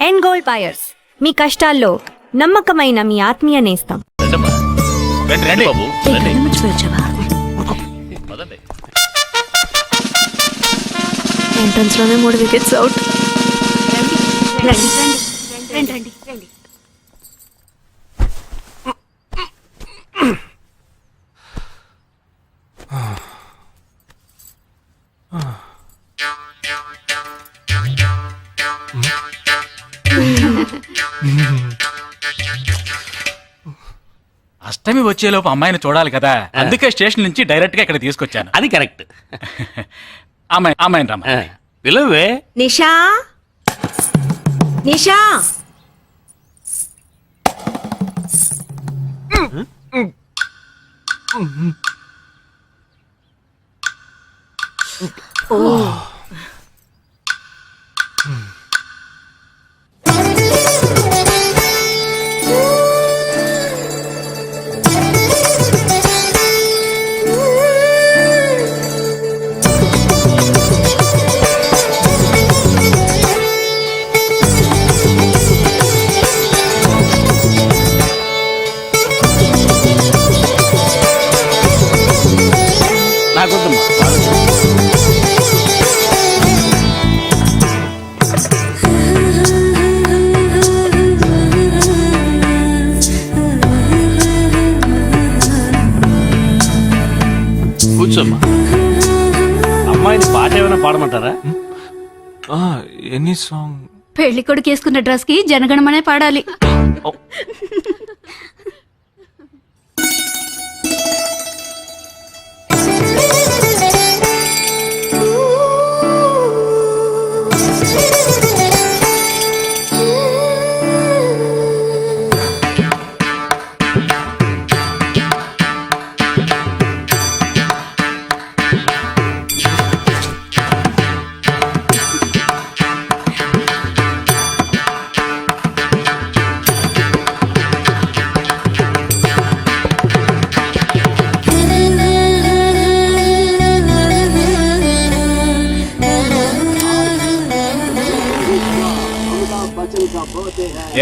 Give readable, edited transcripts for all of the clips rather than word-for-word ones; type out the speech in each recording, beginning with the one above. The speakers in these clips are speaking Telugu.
అండ్ గోల్డ్ బయర్స్, మీ కష్టాల్లో నమ్మకమైన మీ ఆత్మీయ నేస్తం. ఎంట్రన్స్ లోనే 3 వికెట్స్ అవుట్. అష్టమి వచ్చేలోపు అమ్మాయిని చూడాలి కదా, అందుకే స్టేషన్ నుంచి డైరెక్ట్ గా ఇక్కడ తీసుకొచ్చాను. అది కరెక్ట్. అమ్మాయిని రమ్మ. పిలువే. నిషా, నిషా, నాకొద్దమ్మా. కూర్చోమ్మా. అమ్మాయిని పాట ఏమైనా పాడమంటారా? Any song? పెళ్లి కొడుకు వేసుకున్న డ్రెస్ కి జనగణమనే పాడాలి.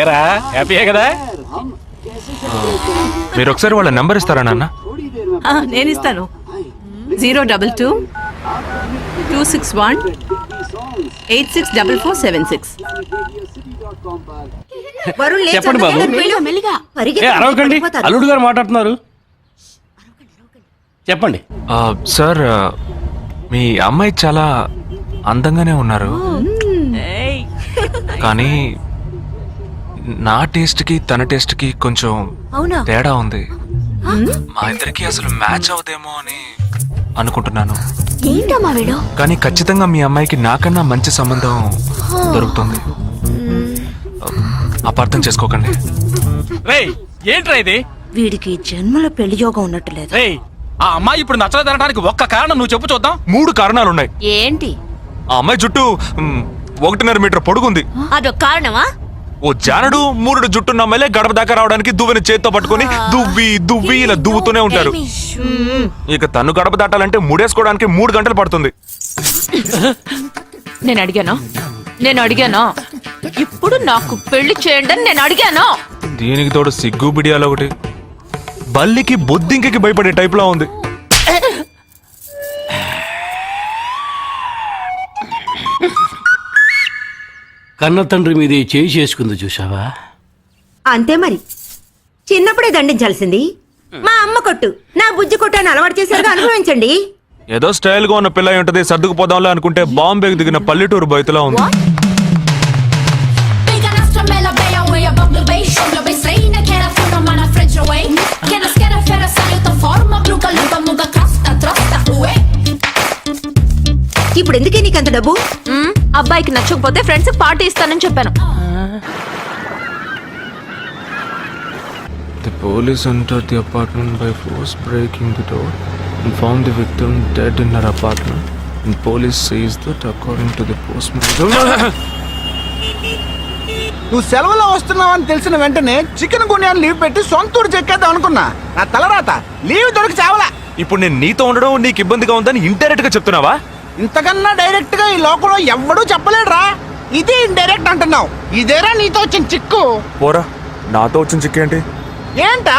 ఏరా, హ్యాపీయే కదా? మీరు ఒకసారి వాళ్ళ నెంబర్ ఇస్తారా నాన్న? నేను ఇస్తాను. 022-261-864476. చెప్పండి బాబు. అరవకండి, అల్లుడు గారు మాట్లాడుతున్నారు. చెప్పండి. సార్, మీ అమ్మాయి చాలా అందంగానే ఉన్నారు, కానీ నా టేస్ట్ కి తన టేస్ట్ కి కొంచెం తేడా ఉంది. మా ఇద్దరికి అసలు మ్యాచ్ అవుదేమో అని అనుకుంటున్నాను. కానీ ఖచ్చితంగా మీ అమ్మాయికి నాకన్నా మంచి సంబంధం దొరుకుతుంది. అపార్థం చేసుకోకండి. రేయ్, ఏంట్రా ఇది? వీడికి జన్మలో పెళ్లి యోగం ఉన్నట్టు లేదు. రేయ్, ఆ అమ్మాయి ఇప్పుడు నచ్చలేదనడానికి ఒక్క కారణం నువ్వు చెప్పు చూద్దాం. 3 కారణాలున్నాయి. ఏంటి? ఆ అమ్మాయి జుట్టు 1.5 మీటర్ పొడుగుంది. అదొక కారణమా? ఓ జానడు 3 జుట్టున్న అమ్మాయిలే గడప దాకా రావడానికి దువ్వెని చేత్తో పట్టుకుని దువ్వి దువ్వి ఇలా దువ్వుతూనే ఉంటారు. ఇక తను గడప దాటాలంటే ముడేసుకోవడానికి 3 గంటలు పడుతుంది. నేను అడిగాను ఇప్పుడు నాకు పెళ్లి చేయండి అని నేను అడిగాను. దీనికి తోడు సిగ్గు బిడియాలో ఒకటి. బల్లికి బొద్దింకకి భయపడే టైప్ లా ఉంది. కన్న తండ్రి మీద చేయి చేసుకుంది చూసావా? అంతే మరి. చిన్నప్పుడే దండించాల్సింది. మా అమ్మ కొట్టు, నా బుజ్జి కొట్టు అని అలవాటు చేశారుగా, అనుభవించండి. ఏదో స్టైల్ గా ఉన్న పిల్ల ఉంటది, సర్దుకుపోదాంలే అనుకుంటే బాంబేకి దిగిన పల్లెటూరు బయటలా ఉంది. ఇప్పుడు ఎందుకే నీకంత డబ్బు? అబ్బాయికి నచ్చకపోతే ఫ్రెండ్స్ పార్టీ ఇస్తానని చెప్పాను. The police entered the apartment by force, breaking the door and found the victim dead in her apartment. And police says that according to the postmortem. నువ్వు సెలవులో వస్తున్నావని తెలిసిన వెంటనే చికెన్ గున్యాన్ని లీవ్ పెట్టి సొంతూరు చెక్కేద్దాం అనుకున్నా. నా తలరాత లీవ్ దొరికి చావలా. ఇప్పుడు నేను నీతో ఉండడం నీకు ఇబ్బందిగా ఉందని ఇండైరెక్ట్ గా చెప్తున్నావా? ఇంతకన్నా డైరెక్ట్ గా ఈ లోకంలో ఎవ్వడూ చెప్పలేడురా. ఇదే ఇండైరెక్ట్ అంటున్నావు. ఇదేరా నీతో వచ్చిన చిక్కు. పోరా, నాతో వచ్చిన చిక్కేంటి? ఏంటా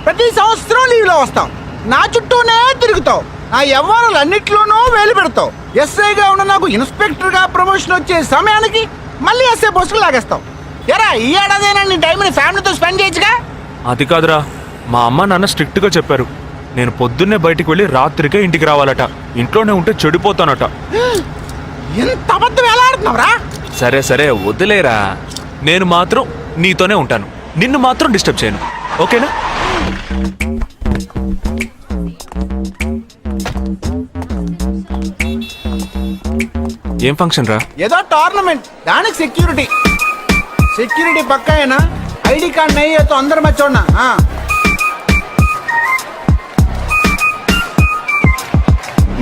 ప్రతి సంవత్సరం లీవ్ లో వస్తావు, నా చుట్టూనే తిరుగుతావు, నా వ్యవహారాలన్నిట్లోనూ వేలు పెడతావు. ఎస్ఐగా ఉన్న నాకు ఇన్స్పెక్టర్ గా ప్రమోషన్ వచ్చే సమయానికి మళ్ళీ ఎస్ఐ పోస్టుకు లాగేస్తావు. ఎరా ఈ ఏడాదైనా నీ టైంని ఫ్యామిలీతో స్పెండ్ చేయొచ్చుగా. అది కాదురా, మా అమ్మ నాన్న స్ట్రిక్ట్ గా చెప్పారు. నేను పొద్దున్నే బయటికి వెళ్ళి రాత్రికే ఇంటికి రావాలట. ఇంట్లోనే ఉంటే చెడిపోతానట. ఎంత అబద్ధం ఎలా ఆడుతున్నావురా? సరే సరే వదిలేరా, నేను మాత్రం నీతోనే ఉంటాను, నిన్ను మాత్రం డిస్టర్బ్ చేయను, ఓకేనా? ఏం ఫంక్షన్ రా? ఏదో టోర్నమెంట్, దానికి సెక్యూరిటీ పక్కా అయినా ఐడి కార్డ్ నయ్యేతో అందరు మర్చోన్నా.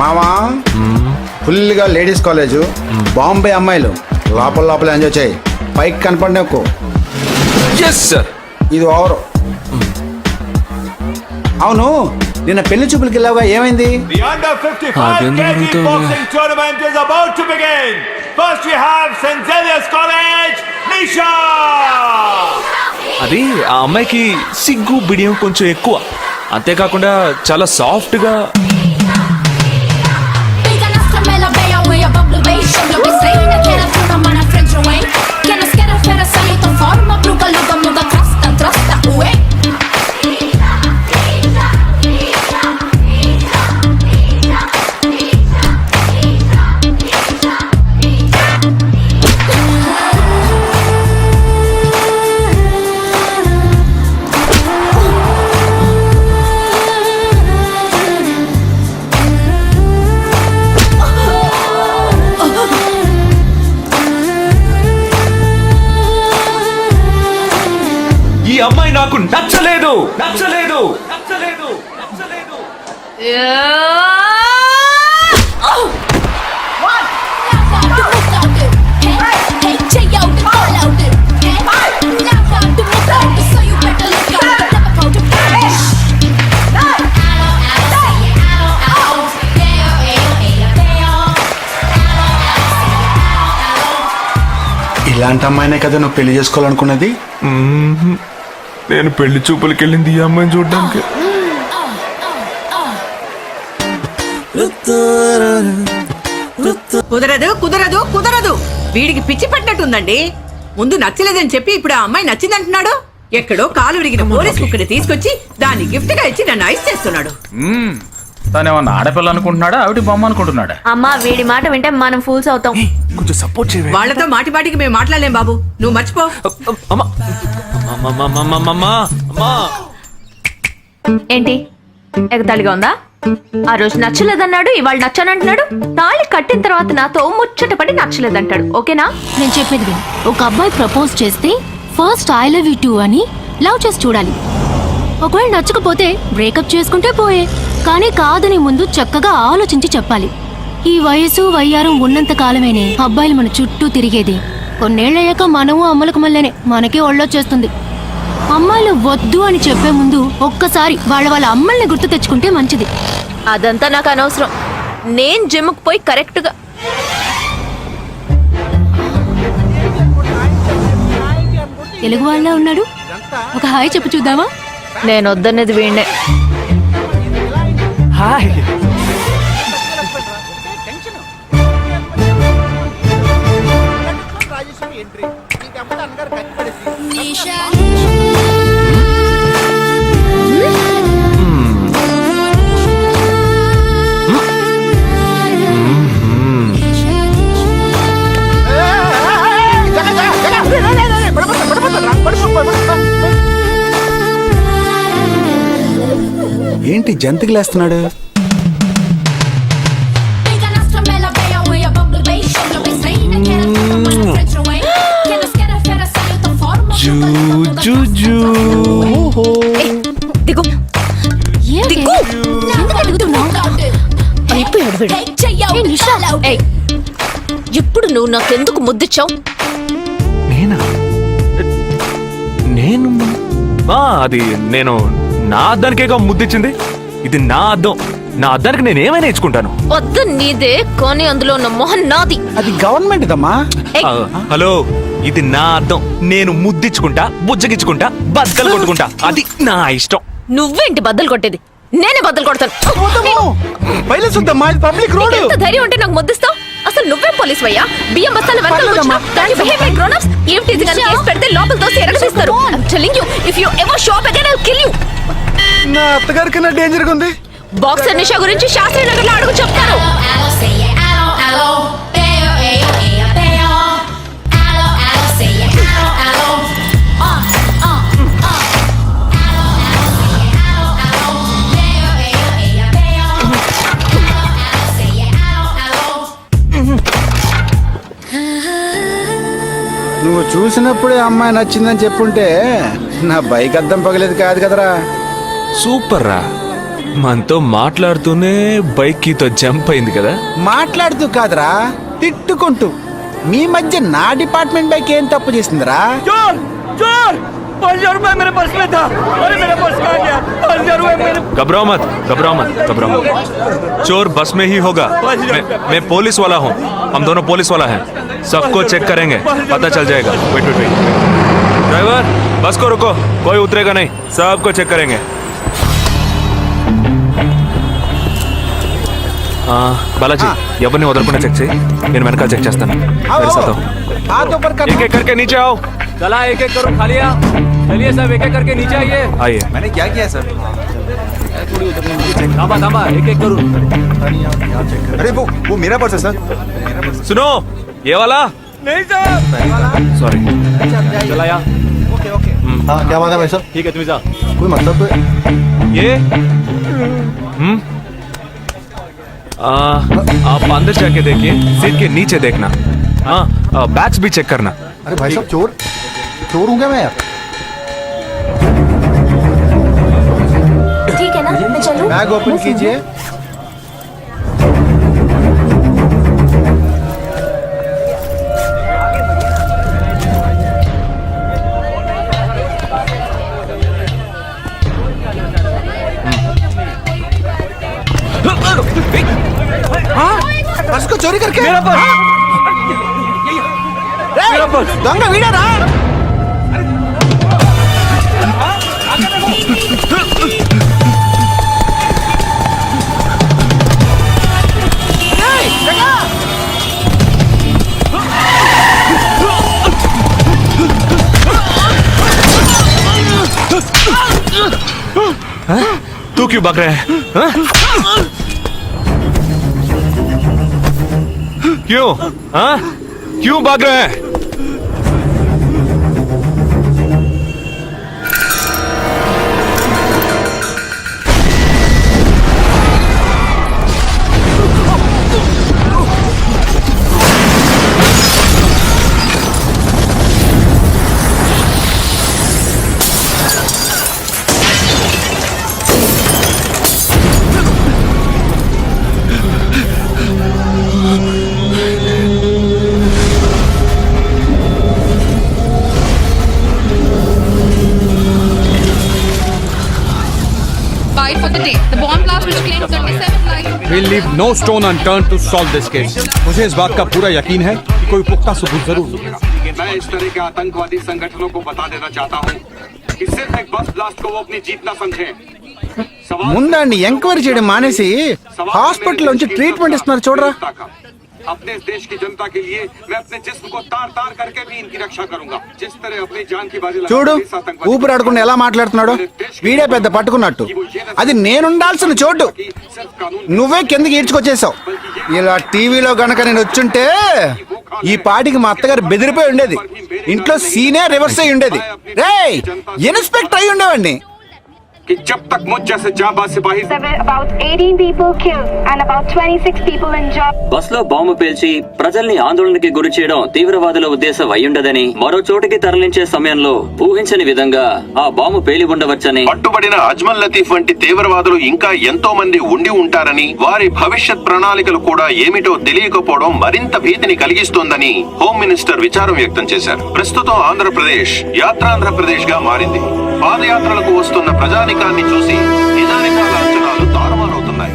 మామా ఫుల్గా లేడీస్ కాలేజు, బాంబే అమ్మాయిలు లోపల ఎంజాయ్ చేయి, పైకి కనపడి ఎక్కువ. Yes sir. ఇది ఓవరు. అవును, నిన్న పెళ్లి చూపులకి వెళ్ళావుగా, ఏమైంది? The under 55 kg boxing tournament is about to begin. First we have St. Xavier's College, Nisha. అది ఆ అమ్మాయికి సిగ్గు బిడియం కొంచెం ఎక్కువ, అంతేకాకుండా చాలా సాఫ్ట్ గా. ఈ అమ్మాయి నాకు నచ్చలేదు. ఇలాంటి అమ్మాయినే కదా నువ్వు పెళ్లి చేసుకోవాలనుకున్నది? నేను పెళ్లి చూపులకి వెళ్ళింది ఈ అమ్మాయిని చూడడానికి. కుదరదు. వీడికి పిచ్చి పట్టినట్టుందండి. ముందు నచ్చలేదని చెప్పి ఇప్పుడు ఆ అమ్మాయి నచ్చిందంటున్నాడు. ఎక్కడో కాలు విరిగిన పోలీస్ కుక్కని తీసుకొచ్చి దాన్ని గిఫ్ట్ గా ఇచ్చి నన్ను ఐస్ చేస్తున్నాడు. తనేమన్నా ఆడపిల్ల అనుకుంటున్నాడా, ఆవిడ బొమ్మ అనుకుంటున్నాడా? అమ్మా వీడి మాట వింటే మనం ఫూల్స్ అవుతాం. కొంచెం సపోర్ట్ చేయవే. వాళ్ళతో మాటికి మేము మాట్లాడలేం బాబు, నువ్వు మర్చిపో. ఏంటి ఎగతాళిగా ఉందా? ఆ రోజు నచ్చలేదన్నాడు, ఇవాళ నచ్చానంటున్నాడు. తాళి కట్టిన తర్వాత నాతో ముచ్చటపడి నచ్చలేదంటాడు. ఓకేనా? నేను చెప్పేది విను. ఒక అబ్బాయి ప్రపోజ్ చేస్తే first I love you two అని లవ్ చేసి చూడాలి. ఒకవేళ నచ్చకపోతే బ్రేకప్ చేసుకుంటే పోయే, కానీ కాదని ముందు చక్కగా ఆలోచించి చెప్పాలి. ఈ వయసు వయ్యారం ఉన్నంత కాలమేనే అబ్బాయిలు మన చుట్టూ తిరిగేది. కొన్నేళ్లయ్యాక మనము అమ్మలకు మళ్ళీనే మనకే ఒళ్ళొచ్చేస్తుంది. అమ్మాయిలు వద్దు అని చెప్పే ముందు ఒక్కసారి వాళ్ళ అమ్మల్ని గుర్తు తెచ్చుకుంటే మంచిది. అదంతా నాకు అనవసరం. నేను జిమ్కి పోయి కరెక్ట్ గా తెలుగు వాళ్ళ ఉన్నాడు, ఒక హాయ్ చెప్పు చూద్దామా? నేను వద్దనేది వీణ్ణే. హాయ్. ఏంటి జంతికలేస్తున్నాడు? దిగు దిగు. ఇప్పుడు నువ్వు నాకెందుకు ముద్దిచ్చావు? నేను అది నేను నా అద్దానికేగా ముద్దిచ్చింది. ఇది నా అద్దం, నా అద్దానికి నేను ఏమైనా ఇచ్చుకుంటాను. వద్దు నీదే, కానీ అందులో ఉన్న మొహం నాది. అది గవర్నమెంట్ దమ్మా. ఏయ్, హలో, ఇది నా అద్దం. నేను ముద్దిచ్చుకుంటా, బుజ్జగిచ్చుకుంటా, బద్దలు కొట్టుకుంటా. అది నా ఇష్టం. నువ్వేంటి బద్దలు కొట్టేది? నేనే బద్దలు కొడతాను. Public road. ఎంత ధైర్యం ఉంటే నాకు ముద్దిస్తావు? అసలు నువ్వే పోలీస్ వయ్యా? బియ్యం బస్తాలు వెనకాల పర్లేదమ్మా. కూర్చున్నావు. Can you behave like grown-ups? ఏం teasing అని కేసు పెడితే లోపల తోసి ఎరగదీస్తారు. I'm telling you, if you ever show up again, I'll kill you. నా అత్తగారి కన్నా డేంజర్ గా ఉంది. బాక్సర్ నిషా గురించి శాస్త్రి నగర్లో అడుగు చెప్తారు. నువ్వు చూసినప్పుడే అమ్మాయి నచ్చిందని చెప్పుంటే నా బైక్ అద్దం పగలేదు కాదు కదరా. సూపర్ రా. మనతో మాట్లాడుతూనే బైక్ కీతో జంప్ అయింది కదా. మాట్లాడుతూ కాదురా, తిట్టుకుంటూ. మీ మధ్య నా డిపార్ట్మెంట్ బైక్ ఏం తప్పు చేసిందిరా? घबराओ मत, घबराओ मत, घबराओ मत. चोर बस में ही होगा. मैं पुलिस वाला हूँ. हम दोनों पुलिस वाला हैं. सबको चेक करेंगे, पता चल जाएगा. Wait wait wait. ड्राइवर, बस को रुको. कोई उतरेगा नहीं. सबको चेक करेंगे. बालाजी, ఎవరిని వదలకుండా చెక్ చేయి. నేను వెనకాల చెక్ చేస్తాను. मेरे साथ आओ. हाथ ऊपर कर. एक एक करके नीचे आओ. चला एक एक करो, खाली चलिए सब एक एक करके नीचे आइए. आइए. मैंने क्या किया सर? थामा थामा, एक एक करो. अरे वो मेरा पर्स है सर. सुनो, ये वाला नहीं सर. सॉरी. चला यार. Okay okay. हाँ क्या बात है भाई साहब? ठीक है, तुम जा. कोई मतलब तो ये आप अंदर जाके देखिए. सीट के नीचे देखना. हाँ, बैग्स भी चेक करना. अरे भाई साहब, चोर चोर हूँ क्या मैं यार? ठीक है ना, मैं चलूं? बैग ओपन कीजिए. हाँ? बस को चोरी करके मेरा पर्स. मेरा पर्स. दंगा वीडियो ना. तू क्यों भाग रहा है? हाँ? क्यों? हाँ? क्यों भाग रहा है? We'll leave no stone unturned to solve this case. मुझे इस बात का पूरा यकीन है कि कोई पुख्ता सबूत जरूर मिलेगा. मैं इस तरह के आतंकवादी संगठनों को बता देना चाहता हूँ कि सिर्फ एक बस ब्लास्ट को वो अपनी जीत ना समझें. ముందండి ఎంక్వైరీ చేయడం మానేసి హాస్పిటల్ నుంచి ట్రీట్మెంట్ ఇస్తున్నారు చూడరా. अपने इस देश की जनता के लिए मैं अपने जिस्म को तार तार करके भी इनकी रक्षा करूंगा. जिस तरह अपनी जान की बाजी చూడు ఊపిరాడకుండా ఎలా మాట్లాడుతున్నాడు. వీడే పెద్ద పట్టుకున్నట్టు. అది నేనుండాల్సిన చోటు నువ్వే కిందకి ఈడ్చుకొచ్చేసావు. ఇలా టీవీలో గనక నేను వచ్చుంటే ఈ పాటికి మా అత్తగారు బెదిరిపోయి ఉండేది. ఇంట్లో సీనే రివర్స్ అయి ఉండేది. రేయ్, ఇన్స్పెక్టర్ అయి ఉండేవాడిని. कि जब तक मुझ जैसे जाबाज सिपाही about 18 people killed and about 26 people injured. Bus లో బాంబు పేల్చి ప్రజల్ని ఆందోళనకి గురి చేయడం తీవ్రవాదుల ఉద్దేశం అయ్యుండదని, మరో చోటికి తరలించే సమయంలో ఊహించని విధంగా ఆ బాంబు పేలి ఉండవచ్చని, పట్టుబడిన అజ్మల్ లతీఫ్ వంటి తీవ్రవాదులు ఇంకా ఎంతో మంది ఉండి ఉంటారని, వారి భవిష్యత్ ప్రణాళికలు కూడా ఏమిటో తెలియకపోవడం మరింత భీతిని కలిగిస్తోందని హోమ్ మినిస్టర్ విచారం వ్యక్తం చేశారు. ప్రస్తుతం ఆంధ్రప్రదేశ్ యాత్రాంధ్రప్రదేశ్ గా మారింది. పాదయాత్రలకు వస్తున్న ప్రజానికాన్ని చూసి నిజానికాల అంచనాలు తారుమారవుతున్నాయి.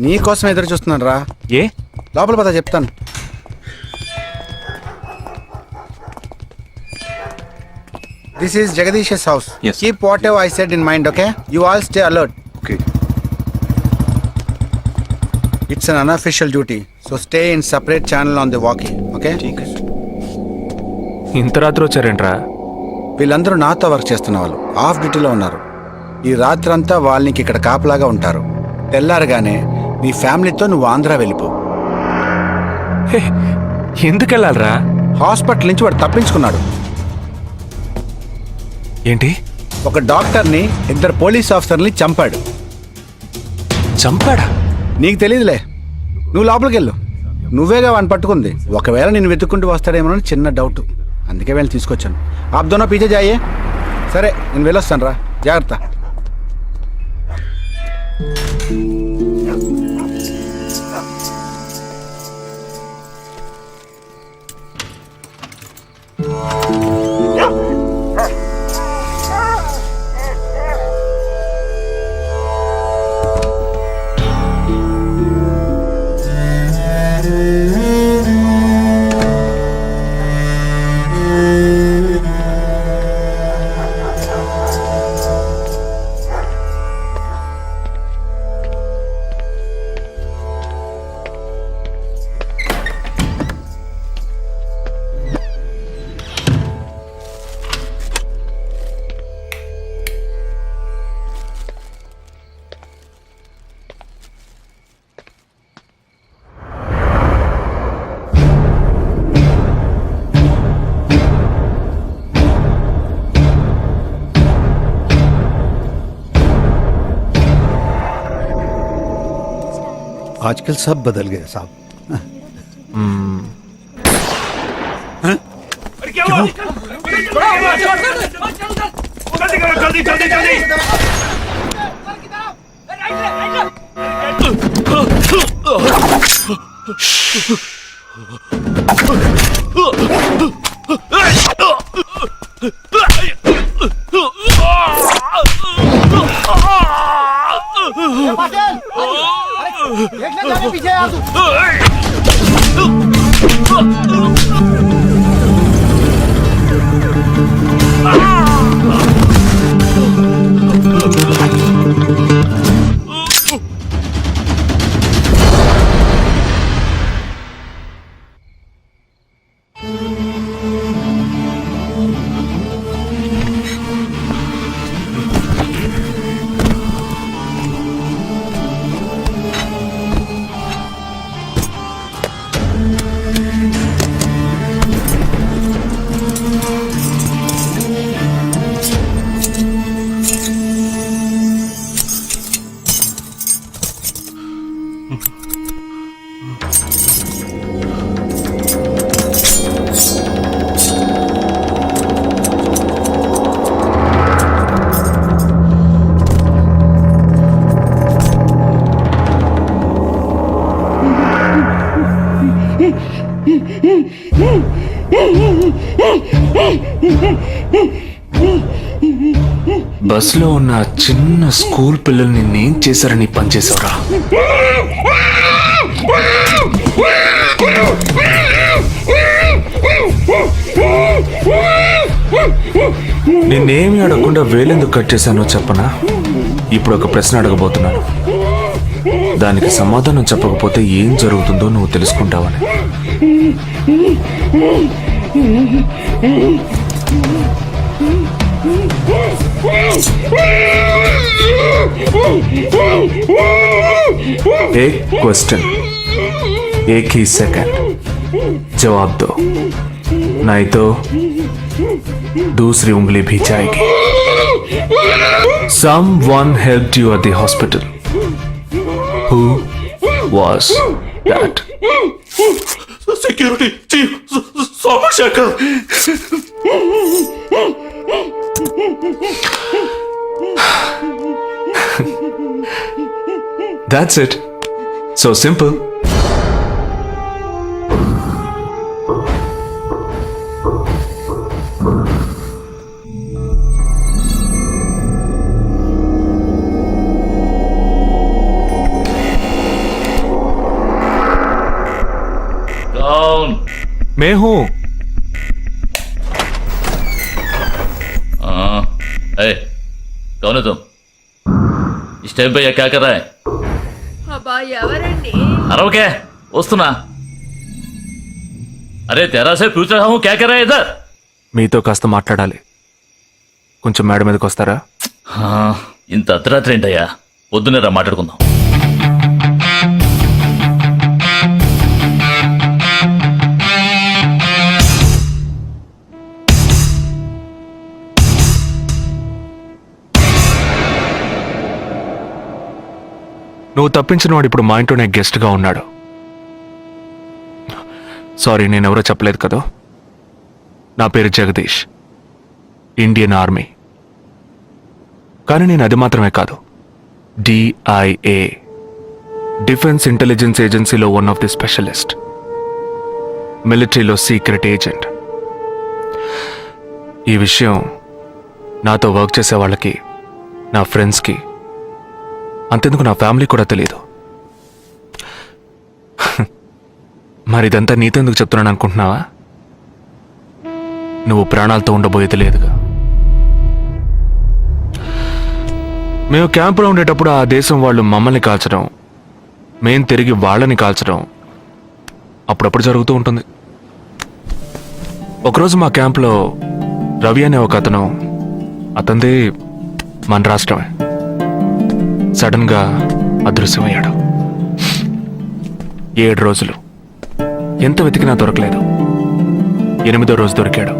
నీ కోసం ఎదురు చూస్తున్నాను రా. ఏ లోపల పద చెప్తాను. This is Jagadish house. Yes. Keep what ever I said in mind, okay? You all stay alert. Okay. It's an unofficial duty, so stay in separate channel on the walkie, okay? ఇంత రాత్రి వచ్చారేంట్రా? వీళ్ళందరూ నాతో వర్క్ చేస్తున్న వాళ్ళు, ఆఫ్ డ్యూటీలో ఉన్నారు. ఈ రాత్రంతా వాళ్ళకి ఇక్కడ కాపలాగా ఉంటారు. తెల్లారగానే నీ ఫ్యామిలీతో నువ్వు ఆంధ్ర వెళ్ళిపో. హే, ఎందుకు వెళ్ళాలరా? హాస్పిటల్ నుంచి వాడు తప్పించుకున్నాడు. ఏంటి? ఒక డాక్టర్ని, 2 పోలీస్ ఆఫీసర్ని చంపాడు. చంపాడా? నీకు తెలియదులే, నువ్వు లోపలికి వెళ్ళు. నువ్వేగా వాడిని పట్టుకుంది. ఒకవేళ నేను వెతుక్కుంటూ వస్తాడేమోనని చిన్న డౌట్, అందుకే వెళ్ళి తీసుకొచ్చాను. ఆప్ దోనో పీछे जाइए. సరే నేను వెళ్ళొస్తాను రా, జాగ్రత్త. आजकल सब बदल गए साहब. पीछे బస్ లో ఉన్న చిన్న స్కూల్ పిల్లల్ని నేను చేశారని పనిచేసావురా. నిన్నేమి అడగకుండా వేలెందుకు కట్ చేశానో చెప్పనా? ఇప్పుడు ఒక ప్రశ్న అడగబోతున్నాను, దానికి సమాధానం చెప్పకపోతే ఏం జరుగుతుందో నువ్వు తెలుసుకుంటావని. एक क्वेश्चन, एक ही सेकंड, जवाब दो, नहीं तो दूसरी उंगली भी जाएगी. Someone helped you at the hospital. Who was that? Security chief Somashankar. That's it. So simple. मैं हूं। कौन है तुम? इस टाइम पे ये क्या कर रहा है? అబ్బా ఎవరండి? अरे वस्तुना अरे तेरा से पूछ रहा हूँ क्या कर रहा है इधर? మీతో కాస్త మాట్లాడాలి. కొంచెం మేడ మీదకి వస్తారా? ఇంత అర్ధరాత్రి ఏంటయ్యా? పొద్దున్నే రా మాట్లాడుకుందాం. నువ్వు తప్పించిన వాడు ఇప్పుడు మా ఇంట్లోనే గెస్ట్గా ఉన్నాడు. సారీ, నేనెవరో చెప్పలేదు కదా. నా పేరు జగదీష్, ఇండియన్ ఆర్మీ. కానీ నేను అది మాత్రమే కాదు, DIA, డిఫెన్స్ ఇంటెలిజెన్స్ ఏజెన్సీలో వన్ ఆఫ్ ది స్పెషలిస్ట్, మిలిటరీలో సీక్రెట్ ఏజెంట్. ఈ విషయం నాతో వర్క్ చేసే వాళ్ళకి, నా ఫ్రెండ్స్కి, అంతెందుకు నా ఫ్యామిలీ కూడా తెలియదు. మరి ఇదంతా నీతెందుకు చెప్తున్నాను అనుకుంటున్నావా? నువ్వు ప్రాణాలతో ఉండబోయేది లేదుగా. మేము క్యాంపులో ఉండేటప్పుడు ఆ దేశం వాళ్ళు మమ్మల్ని కాల్చడం, మేం తిరిగి వాళ్ళని కాల్చడం అప్పుడప్పుడు జరుగుతూ ఉంటుంది. ఒకరోజు మా క్యాంప్లో రవి అనే ఒక అతను, అతనిది మన రాష్ట్రమే, సడన్ గా అదృశ్యమయ్యాడు. 7 రోజులు ఎంత వెతికినా దొరకలేదు. 8వ రోజు దొరికాడు.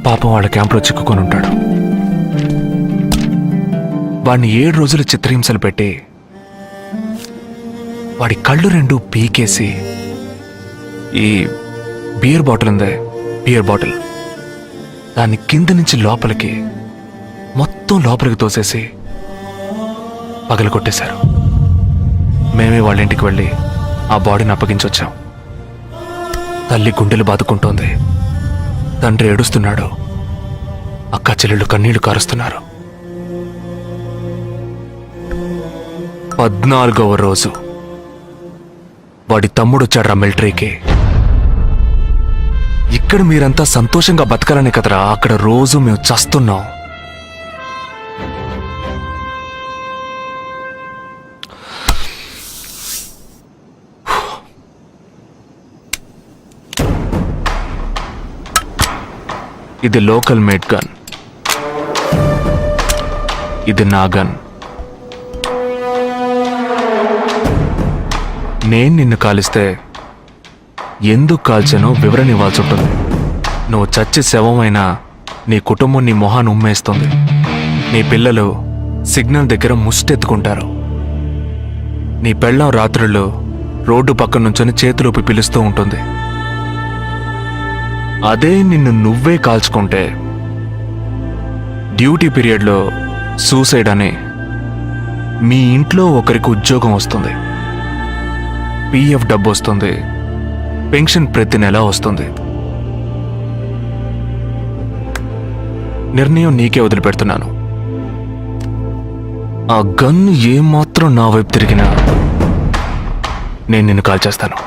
పాపం వాళ్ళ క్యాంపులో చిక్కుకొని ఉంటాడు. వాడిని 7 రోజులు చిత్రహింసలు పెట్టి వాడి కళ్ళు 2 పీకేసి ఈ బియర్ బాటిల్ ఉందే, బియర్ బాటిల్, దాన్ని కింద నుంచి లోపలికి మొత్తం లోపలికి తోసేసి పగల కొట్టేశారు. మేమే వాళ్ళ ఇంటికి వెళ్ళి ఆ బాడీని అప్పగించొచ్చాం. తల్లి గుండెలు బాదుకుంటోంది, తండ్రి ఏడుస్తున్నాడు, అక్క చెల్లెళ్ళు కన్నీళ్లు కారుస్తున్నారు. 14వ రోజు వాడి తమ్ముడు వచ్చాడ్రా మిలిటరీకి. ఇక్కడ మీరంతా సంతోషంగా బతకాలనే కదరా అక్కడ రోజు మేము చస్తున్నాం. ఇది లోకల్ మేడ్ గన్, ఇది నా గన్. నేను నిన్ను కాలిస్తే ఎందుకు కాల్చానో వివరణ ఇవ్వాల్సి ఉంటుంది. నువ్వు చచ్చి శవమైనా నీ కుటుంబం నీ మొహాన్ని ఉమ్మేస్తుంది. నీ పిల్లలు సిగ్నల్ దగ్గర ముష్టెత్తుకుంటారు. నీ పెళ్ళం రాత్రుళ్ళు రోడ్డు పక్కన నుంచొని చేతులూపి పిలుస్తూ ఉంటుంది. అదే నిన్ను నువ్వే కాల్చుకుంటే డ్యూటీ పీరియడ్లో సూసైడ్ అని మీ ఇంట్లో ఒకరికి ఉద్యోగం వస్తుంది, PF డబ్బు వస్తుంది, పెన్షన్ ప్రతి నెల వస్తుంది. నిర్ణయం నీకే వదిలిపెడుతున్నాను. ఆ గన్ ఏమాత్రం నా వైపు తిరిగినా నేను నిన్ను కాల్చేస్తాను.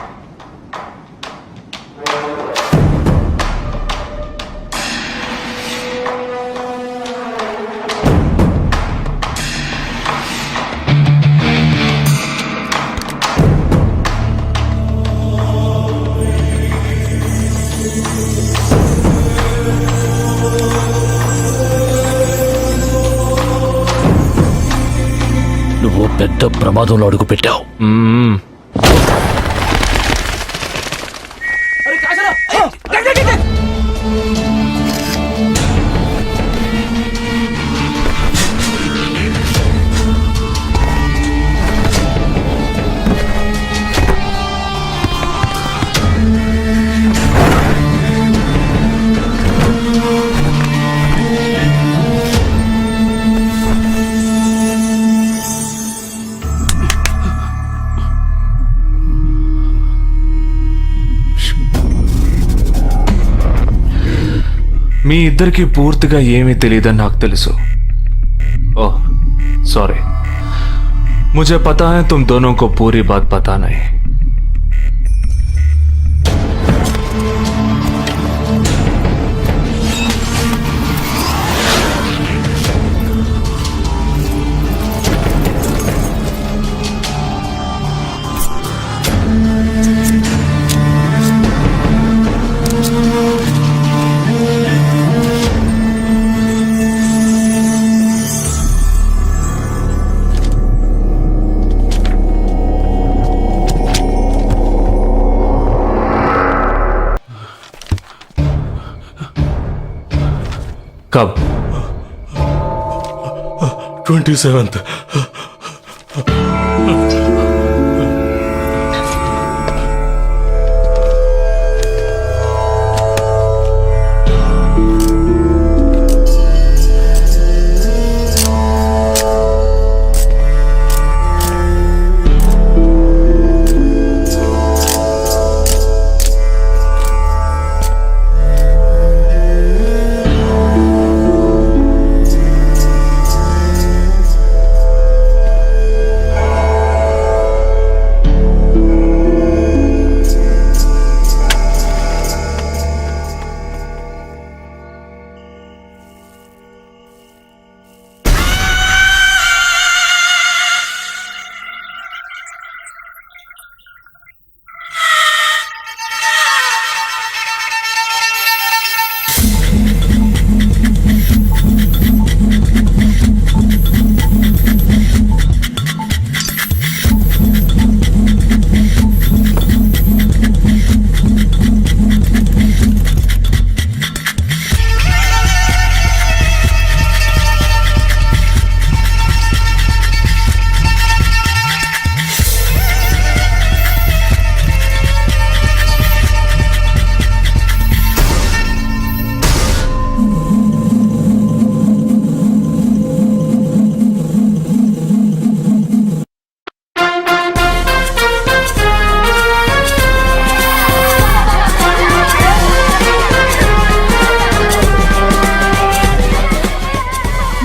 నువ్వు పెద్ద ప్రమాదంలో అడుగు పెట్టావు. మీ ఇద్దరికి పూర్తిగా ఏమీ తెలియదని నాకు తెలుసు. ओह सॉरी, मुझे पता है तुम दोनों को पूरी बात पता नहीं. 27th.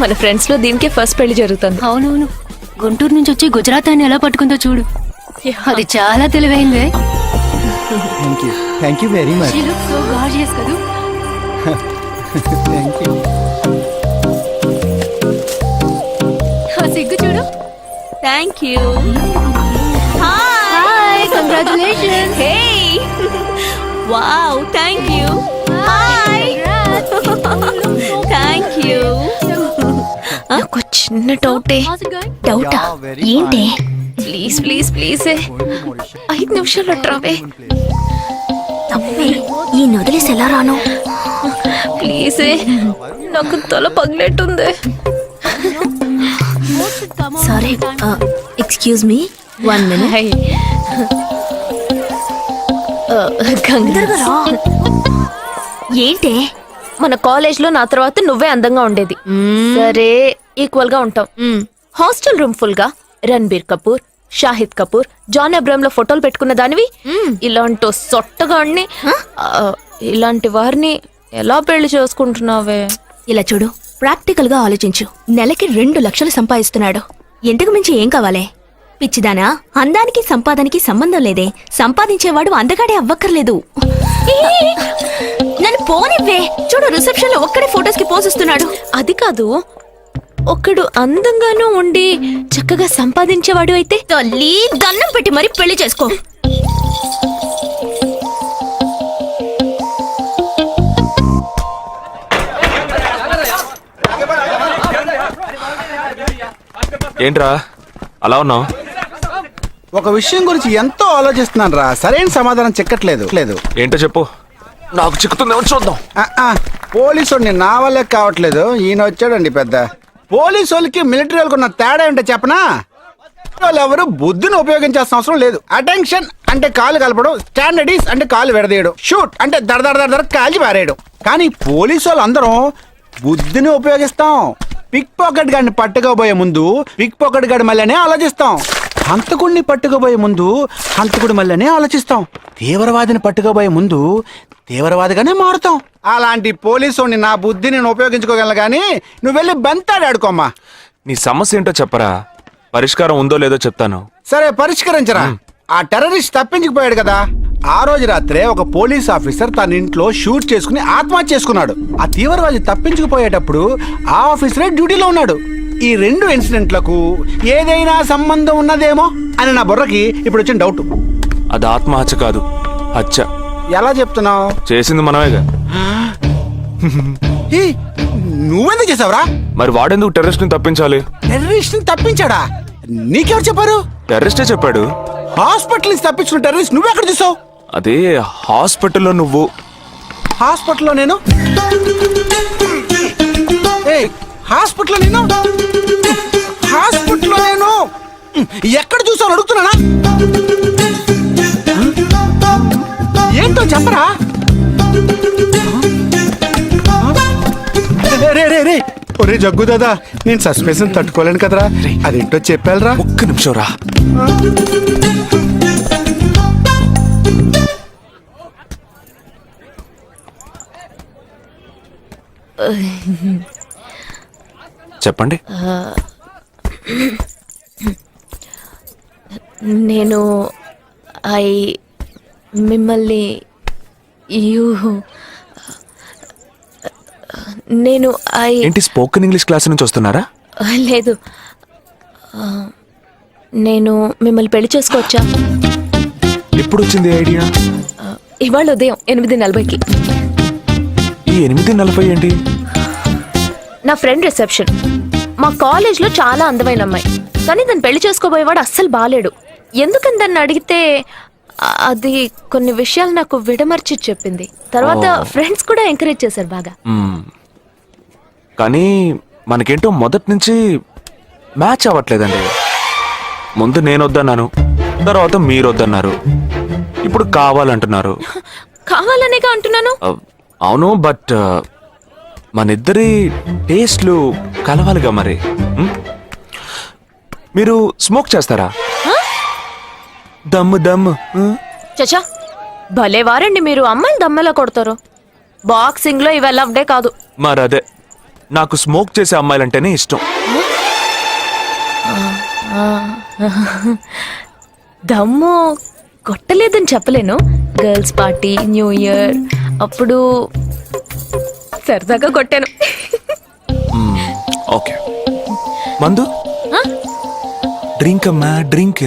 మన ఫ్రెండ్స్ లో దీనికే ఫస్ట్ పెళ్లి జరుగుతుంది. అవునవును, గుంటూరు నుంచి వచ్చి గుజరాత్ అని ఎలా పట్టుకుందో చూడు. అది చాలా తెలివైందే. Thank you very much. She looks so gorgeous కదూ. Thank you. ఆ సిగ్గు చూడు. Thank you. Hi, congratulations. Hey wow, thank you. Hi, thank you. నాకు చిన్న డౌటే. డౌటా? ఏంటి? ప్లీజ్ ప్లీజ్ ప్లీజ్ 5 నిమిషాలు ట్రావే. ఈ నదిలేసి ఎలా రాను? ప్లీజ్, నాకు తల పగిలేట్టుంది. Sorry, excuse me, 1 minute. ఏంటి? మన కాలేజ్ లో నా తర్వాత నువ్వే అందంగా ఉండేది. సరే, ఈక్వల్ గా ఉంటాం. హాస్టల్ రూమ్ ఫుల్ గా రణబీర్ కపూర్, షాహిద్ కపూర్, జాన్ అబ్రామ్ లో ఫోటోలు పెట్టుకున్న దానివి ఇలాంటి సొట్టగాడిని, ఇలాంటి వారిని ఎలా పెళ్లి చేసుకుంటున్నావే? ఇలా చూడు, ప్రాక్టికల్ గా ఆలోచించు. నెలకి 2 లక్షలు సంపాదిస్తున్నాడు. ఎంతకు మించి ఏం కావాలే? పిచ్చిదానా, అందానికి సంపాదనకి సంబంధం లేదే. సంపాదించేవాడు అందగాడే అవ్వక్కర్లేదు. నన్ను పోనివ్వే. చూడు, రిసెప్షన్ లో ఒక్కడే ఫోటోస్ కి పోజ్ ఇస్తున్నాడు. అది కాదు, ఒకడు అందంగానూ ఉండి చక్కగా సంపాదించేవాడు అయితే తల్లి దండం పెట్టి మరి పెళ్లి చేసుకో. ఏంట్రా అలా ఉన్నావు? ఒక విషయం గురించి ఎంతో ఆలోచిస్తున్నాను రా, సరైన సమాధానం చిక్కట్లేదు. ఏంటో చెప్పు, నాకు చిక్కుతుందేమో చూద్దాం. పోలీసు నా వల్లే కావట్లేదు. ఈయన వచ్చాడండి పెద్ద. పోలీసు వాళ్ళకి మిలిటరీ వాళ్ళకి ఉన్న తేడా ఏంటో చెప్పనా? వాళ్ళు ఎవరు బుద్ధిని ఉపయోగించాల్సిన అవసరం లేదు. అటెన్షన్ అంటే కాలు కలపడం, స్టాండర్డీస్ అంటే కాలు విడదీయడం, షూట్ అంటే దడ కాల్చి పారేయడం. కానీ పోలీసు వాళ్ళు అందరం బుద్ధిని ఉపయోగిస్తాం. పిక్ పాకెట్ గాడిని పట్టుకోబోయే ముందు పిక్ పాకెట్ గాడి మళ్ళీనే ఆలోచిస్తాం. హంతకుడిని పట్టుకోబోయే ముందు హంతకుడి మళ్ళీనే ఆలోచిస్తాం. తీవ్రవాదిని పట్టుకోబోయే ముందు తీవ్రవాదిగానే మారుతాం. అలాంటి పోలీసుని నా బుద్ధిని నేను ఉపయోగించుకోగలను, కానీ నువ్వు వెళ్ళి బంతాడు ఆడుకోమ్మా. నీ సమస్య ఏంటో చెప్పరా, పరిష్కారం ఉందో లేదో చెప్తాను. సరే, పరిష్కరించరా. ఆ టెర్రరిస్ట్ తప్పించుకుపోయాడు కదా, ఆ రోజు రాత్రే ఒక పోలీస్ ఆఫీసర్ తన ఇంట్లో షూట్ చేసుకుని ఆత్మహత్య చేసుకున్నాడు. ఆ తీవ్రవాది తప్పించుకుపోయేటప్పుడు ఆ ఆఫీసరే డ్యూటీలో ఉన్నాడు. ఈ 2 ఇన్సిడెంట్లకు ఏదైనా సంబంధం ఉన్నదేమో అని నా బుర్రకి ఇప్పుడు వచ్చిన డౌట్. అది ఆత్మహత్య కాదు, హత్య. ఎలా చెప్తున్నావు? చేసింది మనమేగా. నువ్వెందుకు చేసావురా? మరి వాడెందుకు టెర్రరిస్ట్ ని తప్పించాలి? టెర్రరిస్ట్ ని తప్పించాడా? నీకెవరు చెప్పారు? టెర్రరిస్టే చెప్పాడు. హాస్పిటల్ నుంచి తప్పించుకున్న టెర్రరిస్ట్ నువ్వెక్కడ చూసావు? అదే హాస్పిటల్లో నువ్వు. హాస్పిటల్లో నేను? హాస్పిటల్లో నేను ఎక్కడ చూసావు అడుగుతున్నానా? ఏంటో చెప్పరా? రే రే రే ఒరే జగ్గు దాదా, నేను సస్పెన్షన్ తట్టుకోలేను కదరా. అదేంటో చెప్పాలరా. ఒక్క నిమిషం రా. చెప్పండి. నేను మిమ్మల్ని నేను ఏంటి స్పోకెన్ ఇంగ్లీష్ క్లాస్ నుంచి వస్తున్నారా? లేదు, నేను మిమ్మల్ని పెళ్లి చేసుకోవచ్చా? ఎప్పుడు వచ్చింది ఐడియా? ఇవాళ ఉదయం 8:40కి. ఈ 8:40 ఏంటి? నా ఫ్రెండ్ రిసెప్షన్. మా కాలేజ్లో చాలా అందమైన అమ్మాయి, కానీ దాన్ని పెళ్లి చేసుకోబోయేవాడు అస్సలు బాలేడు. ఎందుకని దాన్ని అడిగితే అది కొన్ని విషయాలు నాకు విడమర్చి చెప్పింది. తర్వాత ఫ్రెండ్స్ కూడా ఎంకరేజ్ చేశారు బాగా. కానీ మనకేంటో మొదటి నుంచి మ్యాచ్ అవ్వట్లేదండి. ముందు నేను వద్దన్నాను, తర్వాత మీరు వద్దన్నారు, ఇప్పుడు కావాలంటున్నారు. కావాలనేగా అంటున్నాను. అవును, బట్ మనిద్దరి టేస్ట్లు కలవాలిగా మరి. మీరు స్మోక్ చేస్తారా? దమ్ము దమ్ము. చచా, భలే వారండి మీరు. అమ్మాయిలు దమ్మెలా కొడతారు. బాక్సింగ్ లో ఇవి అలవ్డే కాదు. మరదే, నాకు స్మోక్ చేసే అమ్మాయిలంటేనే ఇష్టం. దమ్ము కొట్టలేదని చెప్పలేను. గర్ల్స్ పార్టీ, న్యూ ఇయర్ అప్పుడు సరదాగా కొట్టాను. ఓకే, మందు డ్రింక్ అమ్మా, drink.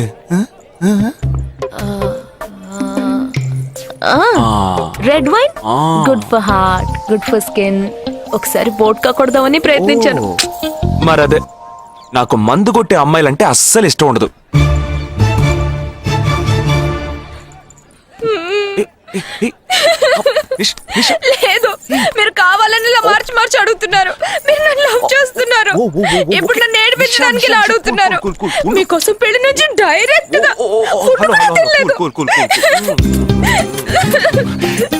Red wine good for heart, good for skin. ఒకసారి వోడ్కా కొడదామని ప్రయత్నించాను. మరదే, నాకు మందు కొట్టే అమ్మాయిలంటే అస్సలు ఇష్టం ఉండదు. లేదు, మీరు కావాలని ఇలా మార్చి మార్చి అడుగుతున్నారు. మీరు నన్ను లవ్ చేస్తున్నారు. ఇప్పుడు నన్ను ఏడిపించడానికి ఇలా అడుగుతున్నారు. మీకోసం పెళ్లి నుంచి డైరెక్ట్ గా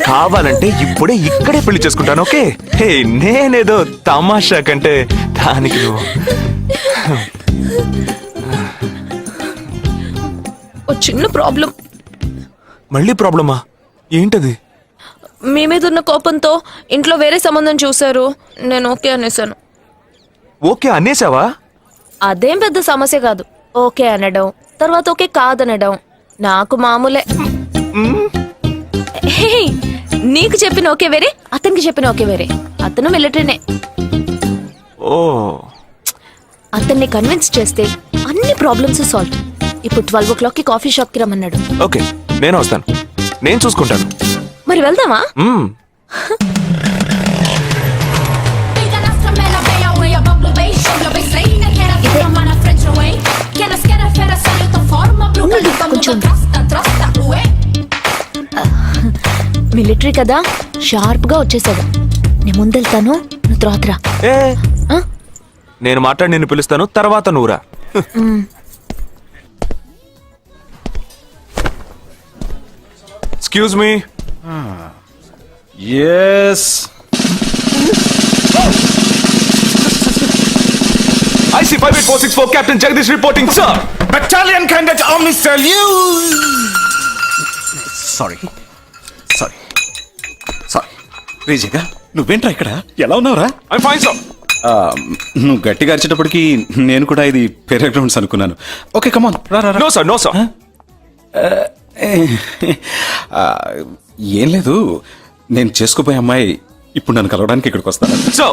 కావాలంటే ఇప్పుడే ఇక్కడే పెళ్లి చేసుకుంటాను. ఓకే, హే, నేనేదో తమాషా కంటే దానికి నువ్వు. ఓ చిన్న ప్రాబ్లం. మళ్ళీ ప్రాబ్లమా? ఏంటది? మీ మీద ఉన్న కోపంతో ఇంట్లో వేరే సంబంధం చూశారు. నేను ఓకే అనేసాను. ఓకే అనేసావా? అదేం పెద్ద సమస్య కాదు. ఓకే అనడం, తర్వాత ఓకే కాదనడం నాకు మామూలే. హే, నీకు చెప్పిన ఓకే వేరే, అతనికి చెప్పిన ఓకే వేరే. అతను మిలిటరీనే. ఓ, అతన్ని కన్విన్స్ చేస్తే అన్ని ప్రాబ్లమ్స్ సాల్వ్. ఇప్పుడు 12 o'clockకి కాఫీ షాప్ కి రమ్మన్నాడు. ఓకే, నేను వస్తాను, నేను చూసుకుంటాను. మరి వెళ్దామా? మిలిటరీ కదా, షార్ప్ గా వచ్చేసాడు. నేను ముందెళ్తాను, నువ్వు తర్వాత రా. నేను మాట్లాడి నిన్ను పిలుస్తాను, తర్వాత నువ్వురా. Excuse me. Yes. IC 58464 Captain Jagdish reporting, sir. Battalion Cadet Army salute. Sorry. రేజగా, నువ్వేంట్రా ఇక్కడ? ఎలా ఉన్నావురా? I'm fine, sir. నువ్వు గట్టిగా అరిచేటప్పటికి నేను కూడా ఇది పెరే గ్రౌండ్స్ అనుకున్నాను. ఓకే, కమాన్, రా. No, sir. ఏం లేదు, నేను చేసుకోబోయే అమ్మాయి ఇప్పుడు నన్ను కలవడానికి ఇక్కడికి వస్తాను. So,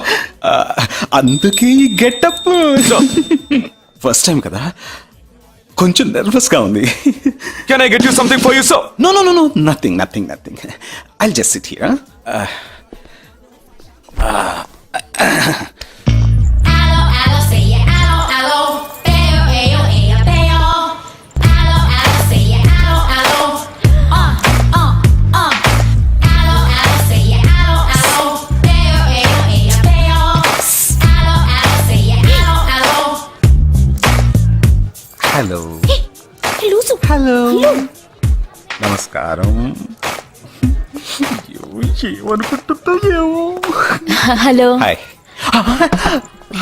అందుకే గెటప్. ఫస్ట్ టైం కదా, కొంచెం నర్వస్ గా ఉంది. can I get you something for you, sir? No, nothing. I'll just sit here. Hello. Hello నమస్కారం. ఏమనుకుంటుందో ఏమో. హలో. హాయ్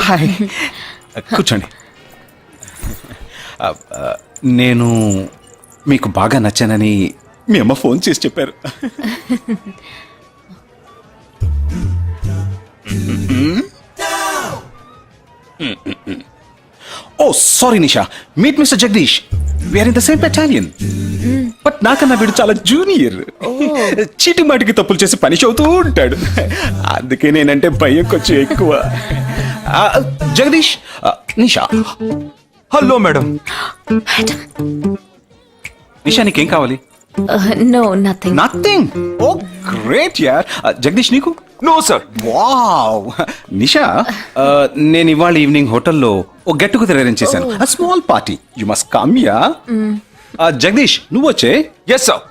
హాయ్ కూర్చోండి. నేను మీకు బాగా నచ్చానని మీ అమ్మ ఫోన్ చేసి చెప్పారు. Oh sorry Nisha, meet mister Jagadish. We're in the same battalion. But నాకన్నా వీడు చాలా జూనియర్. చీటి మాటికి తప్పులు చేసి పనిష్ అవుతూ ఉంటాడు. అందుకే నేనంటే భయం కొంచెం ఎక్కువ. జగదీష్, నిషా. Hello madam. నిషా నీకేం కావాలి? No nothing. Nothing. Oh great యార్. జగదీష్ నీకు? No sir. వావ్. నిషా, నేను ఇవాళ ఈవినింగ్ హోటల్లో ఓ గెట్ టుగెదర్ అరేంజ్ చేశాను. Small party. You must come yeah. Jagadish నువ్వు వచ్చే. Yes sir.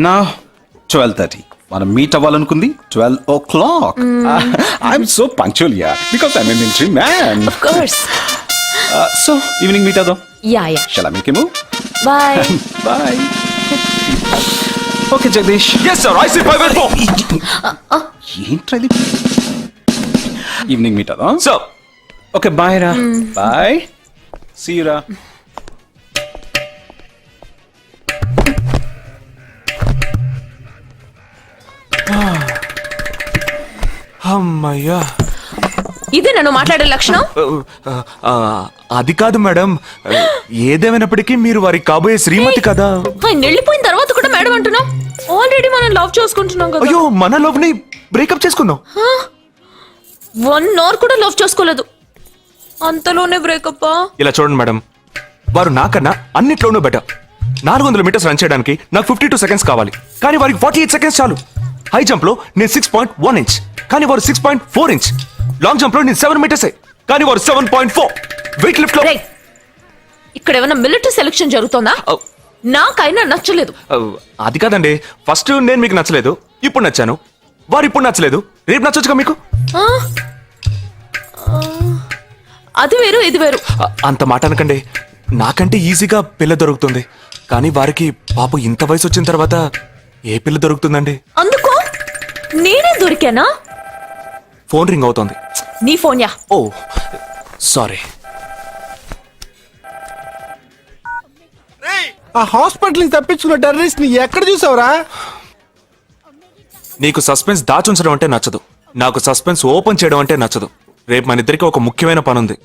నా 12:30 మనం మీట్ అవ్వాలనుకుంది 12 o'clock. I'm so punctual yeah because I'm a military man. Of course. So evening meet అవుదాం. Yeah yeah. Shall I make a move? Bye. Bye. Okay Jagadish. Yes sir. I see 5 ఏంట్రది? ఈవినింగ్ మీట్ అవుదాం. సార్. ఓకే బాయ్ రా. బాయ్. సీ యు రా. అమ్మయ్యా. ఇదే నన్ను మాట్లాడే లక్షణం. అది కాదు మేడం, ఏదేమైనప్పటికీ మీరు వారి కాబోయే శ్రీమతి కదా. ఆయన వెళ్ళిపోయిన తర్వాత కూడా మేడం అంటున్నాం. ఆల్రెడీ మనం లవ్ చేసుకుంటున్నాం కదా. అయ్యో, మన లవ్ ని బ్రేకప్ చేసుకుందాం. 1 hour కూడా లవ్ చేసుకోలేదు, అంతలోనే బ్రేకప్. ఇలా చూడండి మేడం, వారు నాకన్నా అన్నిట్లోనూ బెటర్. 400 మీటర్స్ రన్ చేయడానికి నాకు 52 seconds కావాలి, కానీ వారికి 48 seconds చాలు. హై జంప్ లో నేను 6.1 inch, కానీ వారు 6.4 inch. లాంగ్ జంప్ లో నేను 7 meters, కానీ వారు 7.4. వెయిట్ లిఫ్ట్ లో ఇక్కడ ఏమైనా మిలిటరీ సెలక్షన్ జరుగుతుందా? నాకైనా నచ్చలేదు. అది కాదండి, ఫస్ట్ నేను మీకు నచ్చలేదు, ఇప్పుడు నచ్చాను. వారు ఇప్పుడు నచ్చలేదు, రేపు నచ్చొచ్చుగా మీకు. అది వేరు ఇది వేరు. అంత మాట అనకండి, నాకంటే ఈజీగా పిల్ల దొరుకుతుంది, కానీ వారికి పాపం ఇంత వయసు వచ్చిన తర్వాత ఏ పిల్ల దొరుకుతుందండి? అందుకు నేనే దొరికానా? ఫోన్ రింగ్ అవుతోంది. నీ ఫోన్ యా. ఓ సారీ. ఆ హాస్పిటల్ నుంచి తప్పించుకున్న టెర్రరిస్ట్ ని ఎక్కడ చూసావురా? నీకు సస్పెన్స్ దాచుంచడం అంటే నచ్చదు, నాకు సస్పెన్స్ ఓపెన్ చేయడం అంటే నచ్చదు. రేపు మన ఇద్దరికి ఒక ముఖ్యమైన పని ఉంది.